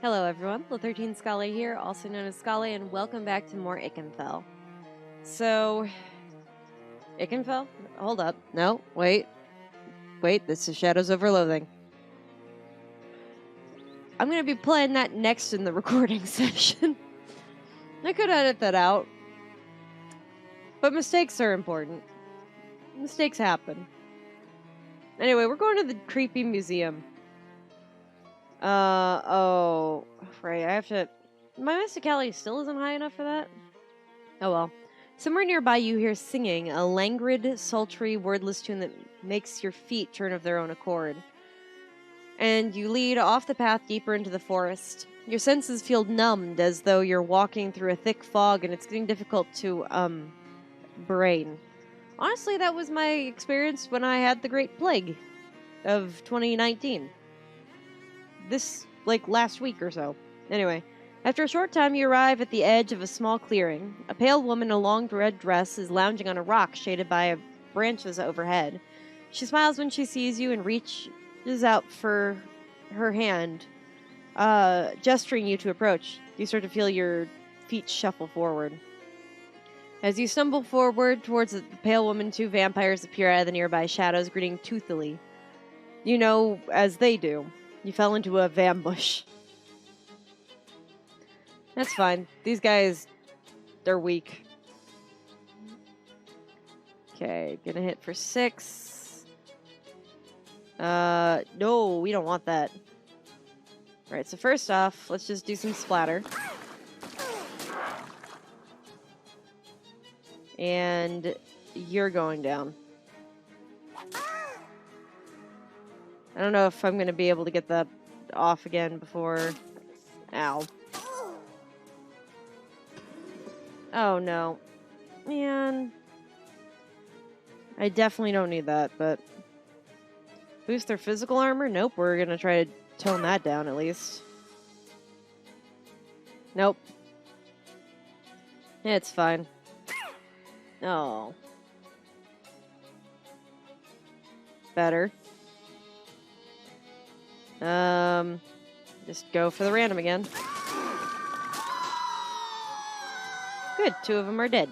Hello everyone, Lo13 Scala here, also known as Scala, and welcome back to more Ikenfell. So, Ikenfell? Hold up. No, wait. Wait, this is Shadows over Loathing. I'm going to be playing that next in the recording session. I could edit that out. But mistakes are important. Mistakes happen. Anyway, we're going to the creepy museum. Oh, right, I have to... My mysticality still isn't high enough for that? Oh well. Somewhere nearby you hear singing, a languid, sultry, wordless tune that makes your feet turn of their own accord. And you lead off the path deeper into the forest. Your senses feel numbed as though you're walking through a thick fog and it's getting difficult to, brain. Honestly, that was my experience when I had the Great Plague of 2019. This, last week or so. Anyway, after a short time, you arrive at the edge of a small clearing. A pale woman in a long red dress is lounging on a rock shaded by branches overhead. She smiles when she sees you and reaches out for her hand, gesturing you to approach. You start to feel your feet shuffle forward. As you stumble forward towards the pale woman, two vampires appear out of the nearby shadows, grinning toothily. You know, as they do. You fell into a vambush. That's fine. These guys, they're weak. Okay, gonna hit for 6. No, we don't want that. Alright, so first off, let's just do some splatter. And you're going down. I don't know if I'm gonna be able to get that off again before... Ow. Oh, no. Man. I definitely don't need that, but... Boost their physical armor? Nope, we're gonna try to tone that down at least. Nope. It's fine. Oh. Better. Just go for the random again. Good, 2 of them are dead.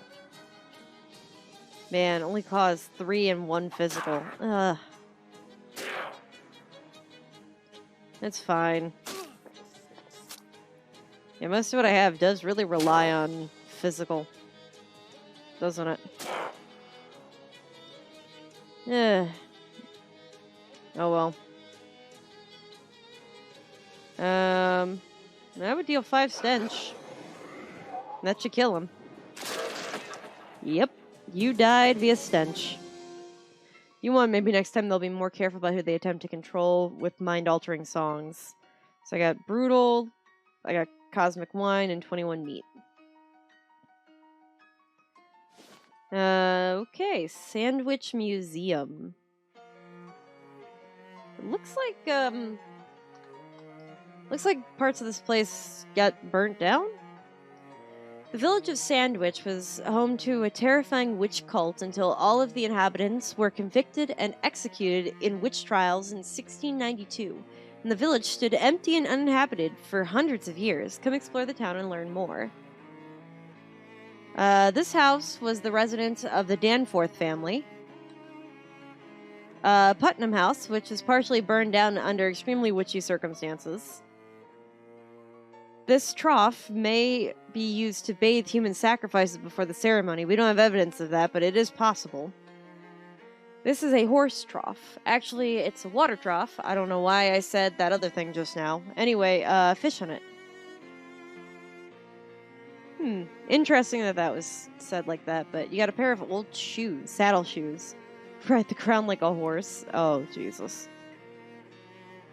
Man, only caused 3 and 1 physical. Ugh. It's fine. Yeah, most of what I have does really rely on physical. Doesn't it? Ugh. Oh well. I would deal 5 stench. That should kill him. Yep. You died via stench. You won. Maybe next time they'll be more careful about who they attempt to control with mind-altering songs. So I got Brutal, I got Cosmic Wine, and 21 Meat. Okay. Sandwich Museum. It looks like parts of this place got burnt down. The village of Sandwich was home to a terrifying witch cult until all of the inhabitants were convicted and executed in witch trials in 1692, and the village stood empty and uninhabited for hundreds of years. Come explore the town and learn more. This house was the residence of the Danforth family. Putnam House, which was partially burned down under extremely witchy circumstances. This trough may be used to bathe human sacrifices before the ceremony. We don't have evidence of that, but it is possible. This is a horse trough. Actually, it's a water trough. I don't know why I said that other thing just now. Anyway, fish on it. Interesting that was said like that, but you got a pair of old shoes, saddle shoes. Ride the crown like a horse. Oh, Jesus.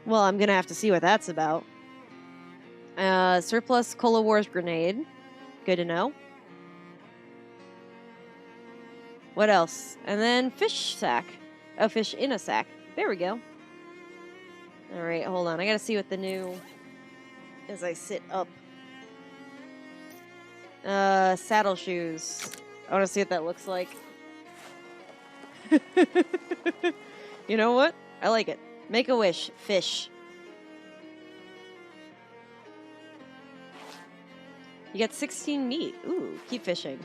Well, I'm gonna have to see what that's about. Surplus Cola Wars grenade. Good to know. What else? And then fish sack. Oh, fish in a sack. There we go. Alright, hold on. I gotta see what the new... As I sit up. Saddle shoes. I wanna see what that looks like. You know what? I like it. Make a wish. Fish. You get 16 meat. Ooh, keep fishing.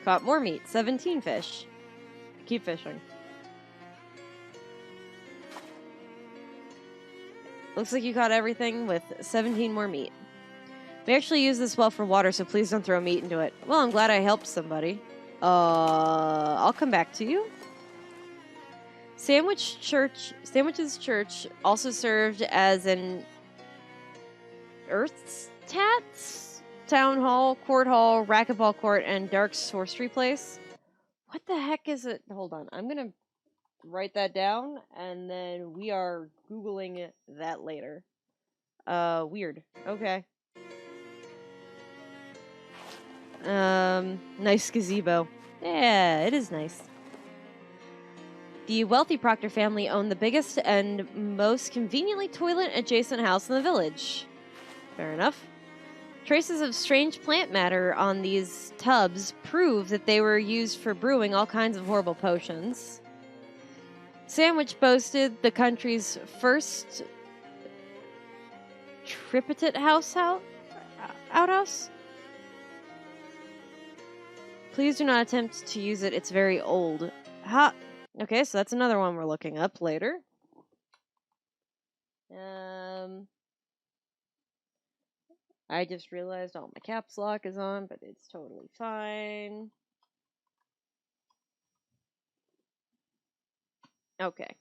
Caught more meat. 17 fish. Keep fishing. Looks like you caught everything with 17 more meat. We actually use this well for water, so please don't throw meat into it. Well, I'm glad I helped somebody. I'll come back to you. Sandwiches Church also served as an Earthstats, Town Hall, Court Hall, Racquetball Court, and Dark Sorcery Place. What the heck is it? Hold on. I'm going to write that down, and then we are Googling that later. Weird. Okay. Nice gazebo. Yeah, it is nice. The wealthy Proctor family owned the biggest and most conveniently toilet-adjacent house in the village. Fair enough. Traces of strange plant matter on these tubs prove that they were used for brewing all kinds of horrible potions. Sandwich boasted the country's first tripartite outhouse. Please do not attempt to use it. It's very old. Ha! Okay, so that's another one we're looking up later. I just realized all my caps lock is on, but it's totally fine. Okay.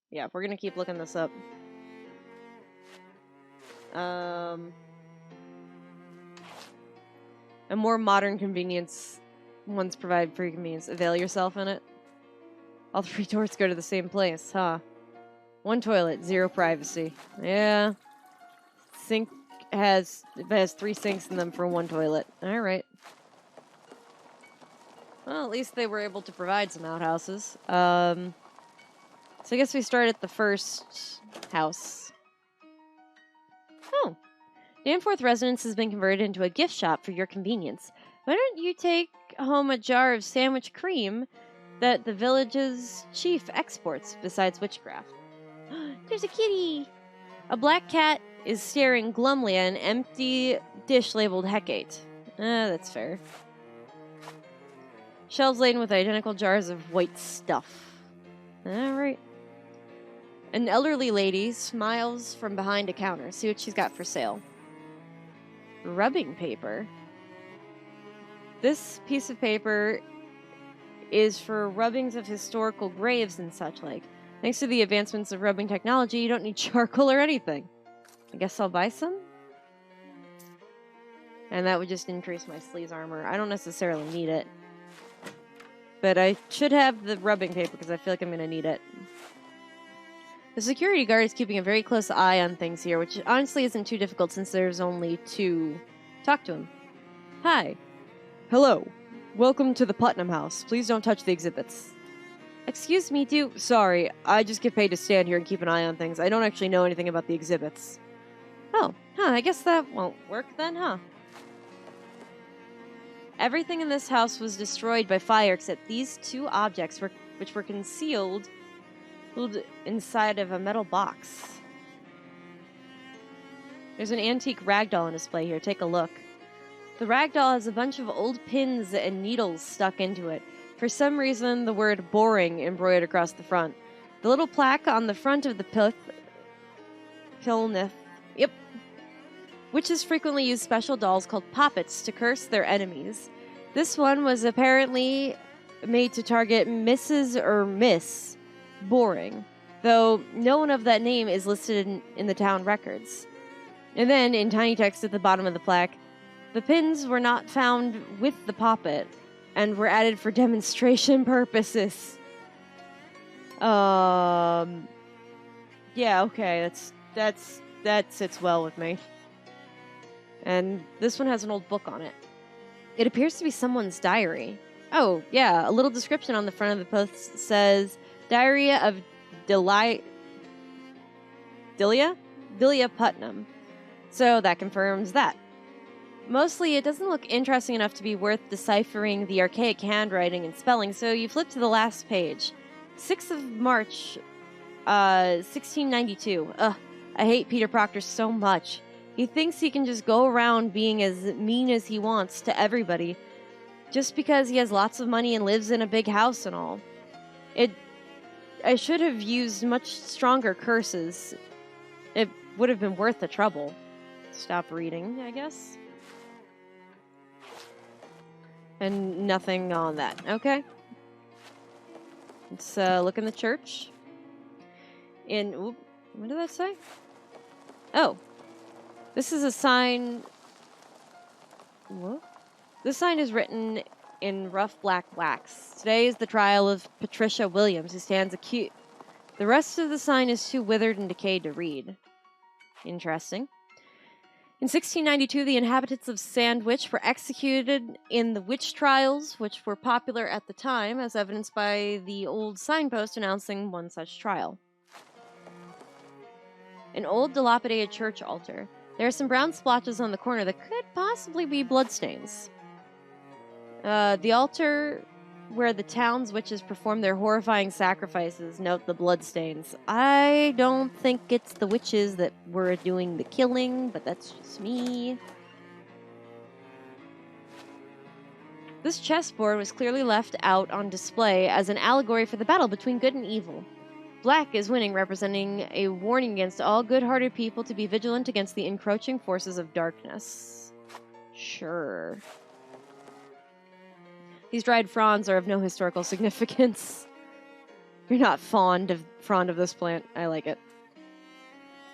Yeah, we're gonna keep looking this up. A more modern convenience ones provide free convenience. Avail yourself in it. All three doors go to the same place, huh? One toilet, 0 privacy. Yeah. Sink has 3 sinks in them for 1 toilet. Alright. Well, at least they were able to provide some outhouses. So I guess we start at the first house. Oh. Danforth Residence has been converted into a gift shop for your convenience. Why don't you take home a jar of sandwich cream that the village's chief exports besides witchcraft? There's a kitty! A black cat is staring glumly at an empty dish labeled Hecate. That's fair. Shelves laden with identical jars of white stuff. Alright. An elderly lady smiles from behind a counter. See what she's got for sale. Rubbing paper. This piece of paper is for rubbings of historical graves and such like. Thanks to the advancements of rubbing technology, you don't need charcoal or anything. I guess I'll buy some? And that would just increase my sleaze armor. I don't necessarily need it. But I should have the rubbing paper because I feel like I'm going to need it. The security guard is keeping a very close eye on things here, which honestly isn't too difficult since there's only 2. Talk to him. Hi. Hello. Welcome to the Putnam House. Please don't touch the exhibits. Excuse me, Sorry, I just get paid to stand here and keep an eye on things. I don't actually know anything about the exhibits. Oh, I guess that won't work then, huh? Everything in this house was destroyed by fire except these 2 objects, which were concealed inside of a metal box. There's an antique ragdoll on display here. Take a look. The ragdoll has a bunch of old pins and needles stuck into it. For some reason, the word boring embroidered across the front. The little plaque on the front of the Pilnith. Yep. Witches frequently use special dolls called poppets to curse their enemies. This one was apparently made to target Mrs. or Miss Boring, though no one of that name is listed in the town records. And then, in tiny text at the bottom of the plaque, the pins were not found with the poppet and were added for demonstration purposes. Yeah, okay, that sits well with me. And this one has an old book on it. It appears to be someone's diary. Oh, yeah, a little description on the front of the post says, Diary of Delia Putnam. So that confirms that. Mostly, it doesn't look interesting enough to be worth deciphering the archaic handwriting and spelling, so you flip to the last page. 6th of March, 1692. I hate Peter Proctor so much. He thinks he can just go around being as mean as he wants to everybody just because he has lots of money and lives in a big house and all. I should have used much stronger curses. It would have been worth the trouble. Stop reading, I guess. And nothing on that. Okay. Let's look in the church. What did that say? Oh. This is a sign... What? This sign is written in rough black wax. Today is the trial of Patricia Williams, who stands accused. The rest of the sign is too withered and decayed to read. Interesting. In 1692, the inhabitants of Sandwich were executed in the witch trials, which were popular at the time, as evidenced by the old signpost announcing one such trial. An old dilapidated church altar. There are some brown splotches on the corner that could possibly be bloodstains. The altar where the town's witches perform their horrifying sacrifices, note the bloodstains. I don't think it's the witches that were doing the killing, but that's just me. This chessboard was clearly left out on display as an allegory for the battle between good and evil. Black is winning, representing a warning against all good-hearted people to be vigilant against the encroaching forces of darkness. Sure. These dried fronds are of no historical significance. You're not fond of this plant. I like it.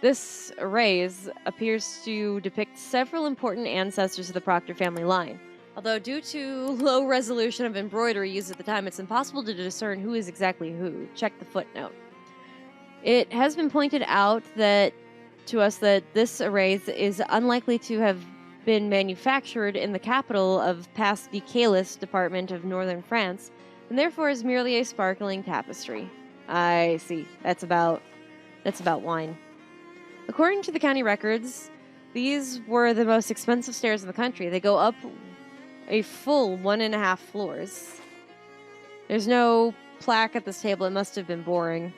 This raise appears to depict several important ancestors of the Proctor family line. Although due to low resolution of embroidery used at the time, it's impossible to discern who is exactly who. Check the footnote. It has been pointed out to us that this raise is unlikely to have been manufactured in the capital of Pas-de-Calais department of northern France, and therefore is merely a sparkling tapestry. I see. That's about wine. According to the county records, these were the most expensive stairs in the country. They go up a full 1.5 floors. There's no plaque at this table. It must have been boring.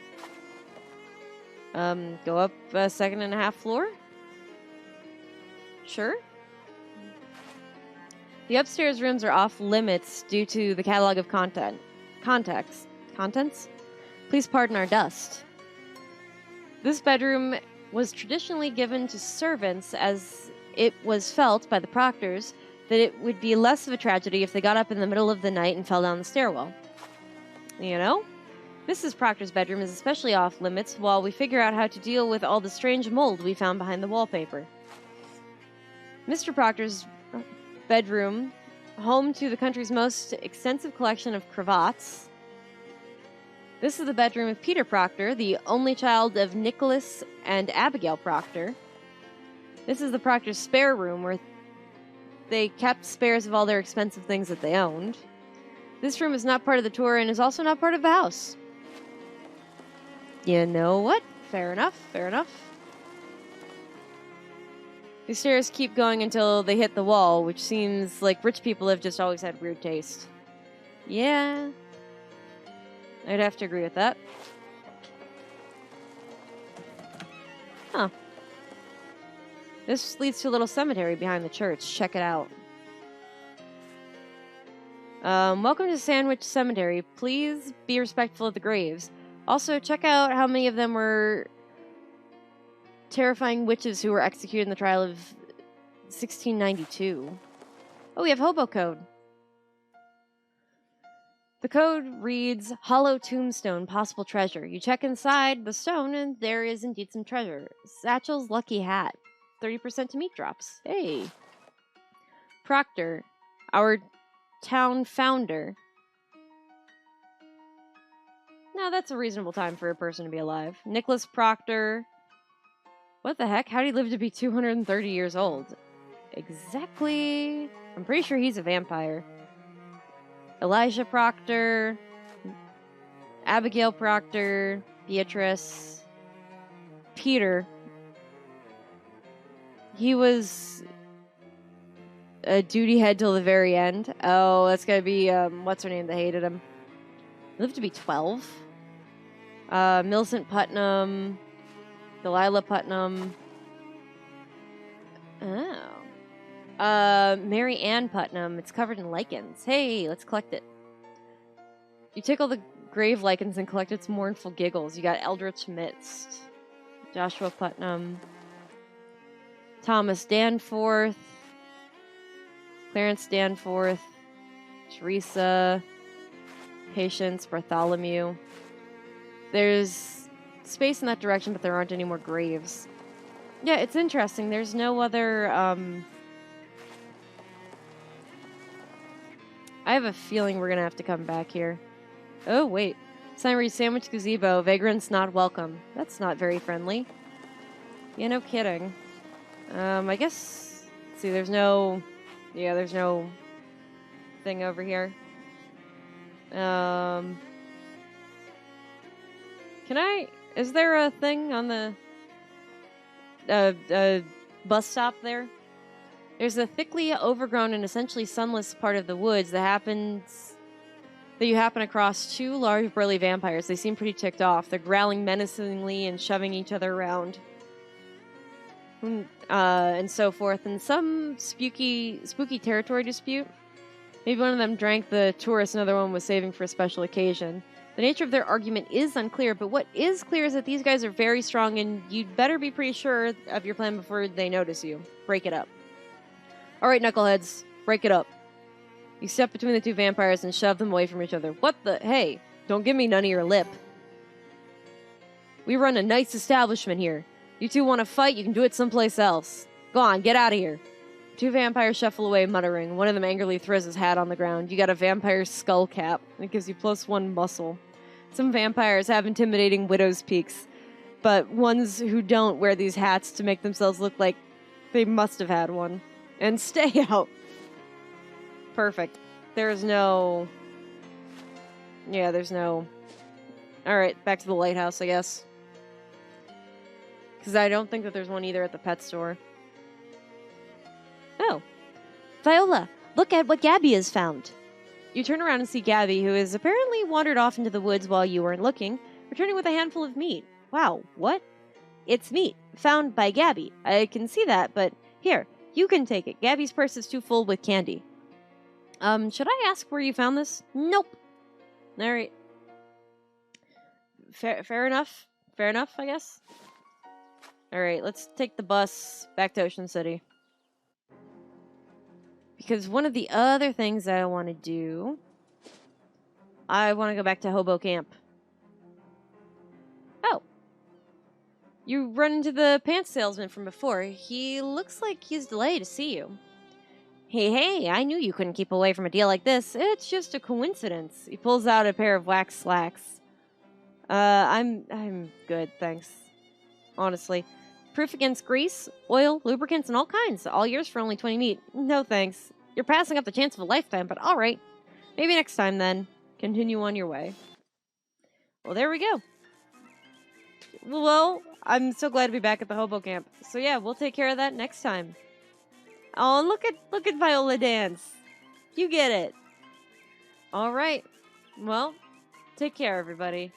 Go up a 2.5 floor? Sure. The upstairs rooms are off limits due to the catalog of contents. Please pardon our dust. This bedroom was traditionally given to servants, as it was felt by the Proctors that it would be less of a tragedy if they got up in the middle of the night and fell down the stairwell. You know? Mrs. Proctor's bedroom is especially off limits while we figure out how to deal with all the strange mold we found behind the wallpaper. Mr. Proctor's bedroom, home to the country's most extensive collection of cravats. This is the bedroom of Peter Proctor, the only child of Nicholas and Abigail Proctor. This is the Proctor's spare room, where they kept spares of all their expensive things that they owned. This room is not part of the tour and is also not part of the house. You know what? Fair enough, fair enough. These stairs keep going until they hit the wall, which seems like rich people have just always had weird taste. Yeah. I'd have to agree with that. Huh. This leads to a little cemetery behind the church. Check it out. Welcome to Sandwich Cemetery. Please be respectful of the graves. Also, check out how many of them were terrifying witches who were executed in the trial of 1692. Oh, we have hobo code. The code reads, Hollow Tombstone, Possible Treasure. You check inside the stone and there is indeed some treasure. Satchel's Lucky Hat. 30% to meat drops. Hey. Proctor, our town founder. No, that's a reasonable time for a person to be alive. Nicholas Proctor. What the heck? How did he live to be 230 years old? Exactly. I'm pretty sure he's a vampire. Elijah Proctor. Abigail Proctor. Beatrice. Peter. He was a duty head till the very end. Oh, that's gotta be, what's her name that hated him? He lived to be 12. Millicent Putnam. Delilah Putnam. Oh. Mary Ann Putnam. It's covered in lichens. Hey, let's collect it. You tickle the grave lichens and collect its mournful giggles. You got Eldritch Mist. Joshua Putnam. Thomas Danforth. Clarence Danforth. Teresa. Patience. Bartholomew. There's space in that direction, but there aren't any more graves. Yeah, it's interesting. There's no other, I have a feeling we're gonna have to come back here. Oh, wait. Sign reads Sandwich Gazebo. Vagrants not welcome. That's not very friendly. Yeah, no kidding. I guess... See, there's no... Yeah, there's no thing over here. Can I... Is there a thing on the... bus stop there? There's a thickly overgrown and essentially sunless part of the woods that you happen across two large burly vampires. They seem pretty ticked off. They're growling menacingly and shoving each other around. And so forth. And some spooky territory dispute. Maybe one of them drank the tourist, another one was saving for a special occasion. The nature of their argument is unclear, but what is clear is that these guys are very strong, and you'd better be pretty sure of your plan before they notice you. Break it up. Alright, knuckleheads. Break it up. You step between the two vampires and shove them away from each other. What the... Hey, don't give me none of your lip. We run a nice establishment here. You two want to fight, you can do it someplace else. Go on, get out of here. Two vampires shuffle away, muttering. One of them angrily throws his hat on the ground. You got a vampire skull cap. It gives you +1 muscle. Some vampires have intimidating widow's peaks, but ones who don't wear these hats to make themselves look like they must have had one. And stay out. Perfect. There's no... Yeah, there's no... Alright, back to the lighthouse, I guess. Because I don't think that there's one either at the pet store. Oh. Viola, look at what Gabby has found. You turn around and see Gabby, who has apparently wandered off into the woods while you weren't looking, returning with a handful of meat. Wow, what? It's meat, found by Gabby. I can see that, but here, you can take it. Gabby's purse is too full with candy. Should I ask where you found this? Nope. Alright. Fair enough. Fair enough, I guess. Alright, let's take the bus back to Ocean City. Because one of the other things that I want to do... I want to go back to Hobo Camp. Oh. You run into the pants salesman from before. He looks like he's delayed to see you. Hey, I knew you couldn't keep away from a deal like this. It's just a coincidence. He pulls out a pair of wax slacks. I'm good, thanks. Honestly. Proof against grease, oil, lubricants, and all kinds. All yours for only 20 meat. No thanks. You're passing up the chance of a lifetime, but alright. Maybe next time then. Continue on your way. Well, there we go. Well, I'm so glad to be back at the Hobo Camp. So yeah, we'll take care of that next time. Oh, look at Viola dance. You get it. Alright. Well, take care, everybody.